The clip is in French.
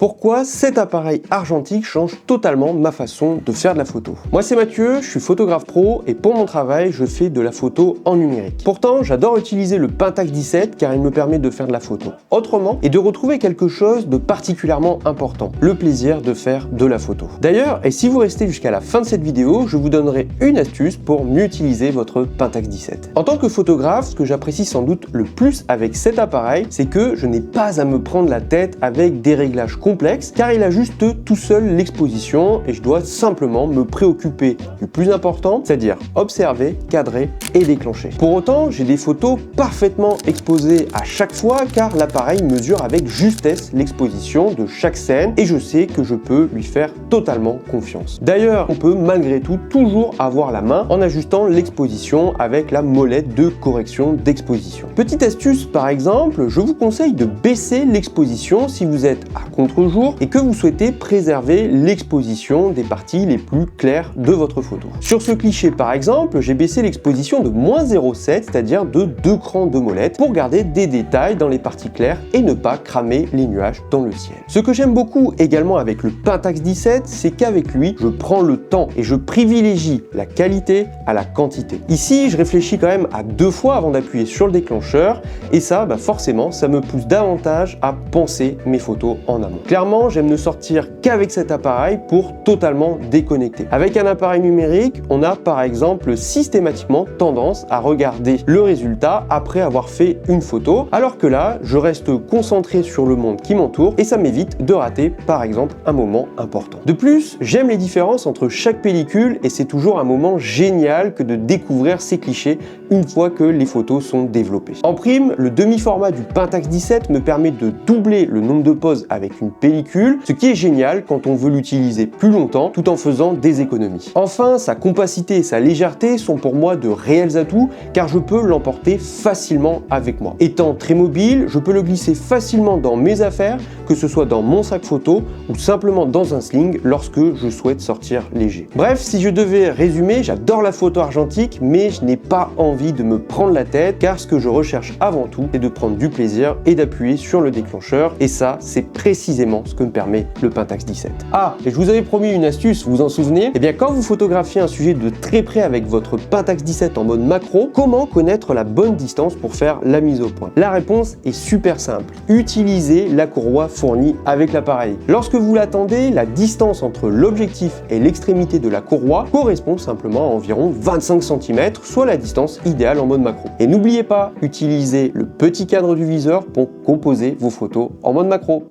Pourquoi cet appareil argentique change totalement ma façon de faire de la photo. Moi c'est Mathieu, je suis photographe pro et pour mon travail je fais de la photo en numérique. Pourtant j'adore utiliser le Pentax 17 car il me permet de faire de la photo autrement et de retrouver quelque chose de particulièrement important, le plaisir de faire de la photo. D'ailleurs, et si vous restez jusqu'à la fin de cette vidéo, je vous donnerai une astuce pour mieux utiliser votre Pentax 17. En tant que photographe, ce que j'apprécie sans doute le plus avec cet appareil, c'est que je n'ai pas à me prendre la tête avec des réglages complexes car il ajuste tout seul l'exposition et je dois simplement me préoccuper du plus important, c'est-à-dire observer, cadrer et déclencher. Pour autant, j'ai des photos parfaitement exposées à chaque fois car l'appareil mesure avec justesse l'exposition de chaque scène et je sais que je peux lui faire totalement confiance. D'ailleurs, on peut malgré tout toujours avoir la main en ajustant l'exposition avec la molette de correction d'exposition. Petite astuce par exemple, je vous conseille de baisser l'exposition si vous êtes à contre-jour et que vous souhaitez préserver l'exposition des parties les plus claires de votre photo. Sur ce cliché par exemple, j'ai baissé l'exposition de -0,7, c'est-à-dire de 2 crans de molette pour garder des détails dans les parties claires et ne pas cramer les nuages dans le ciel. Ce que j'aime beaucoup également avec le Pentax 17, c'est qu'avec lui, je prends le temps et je privilégie la qualité à la quantité. Ici, je réfléchis quand même à 2 fois avant d'appuyer sur le déclencheur et ça, forcément, ça me pousse davantage à penser mes photos en amont. Clairement, j'aime ne sortir qu'avec cet appareil pour totalement déconnecter. Avec un appareil numérique, on a par exemple systématiquement tendance à regarder le résultat après avoir fait une photo, alors que là, je reste concentré sur le monde qui m'entoure et ça m'évite de rater par exemple un moment important. De plus, j'aime les différences entre chaque pellicule et c'est toujours un moment génial que de découvrir ces clichés une fois que les photos sont développées. En prime, le demi-format du Pentax 17 me permet de doubler le nombre de poses avec une pellicule, ce qui est génial quand on veut l'utiliser plus longtemps tout en faisant des économies. Enfin, sa compacité et sa légèreté sont pour moi de réels atouts car je peux l'emporter facilement avec moi. Étant très mobile, je peux le glisser facilement dans mes affaires, que ce soit dans mon sac photo ou simplement dans un sling lorsque je souhaite sortir léger. Bref, si je devais résumer, j'adore la photo argentique mais je n'ai pas envie de me prendre la tête car ce que je recherche avant tout c'est de prendre du plaisir et d'appuyer sur le déclencheur et ça c'est précisément ce que me permet le Pentax 17. Ah, et je vous avais promis une astuce, vous vous en souvenez? Eh bien quand vous photographiez un sujet de très près avec votre Pentax 17 en mode macro, comment connaître la bonne distance pour faire la mise au point? La réponse est super simple. Utilisez la courroie fournie avec l'appareil. Lorsque vous l'attendez, la distance entre l'objectif et l'extrémité de la courroie correspond simplement à environ 25 cm, soit la distance idéale en mode macro. Et n'oubliez pas, utilisez le petit cadre du viseur pour composer vos photos en mode macro.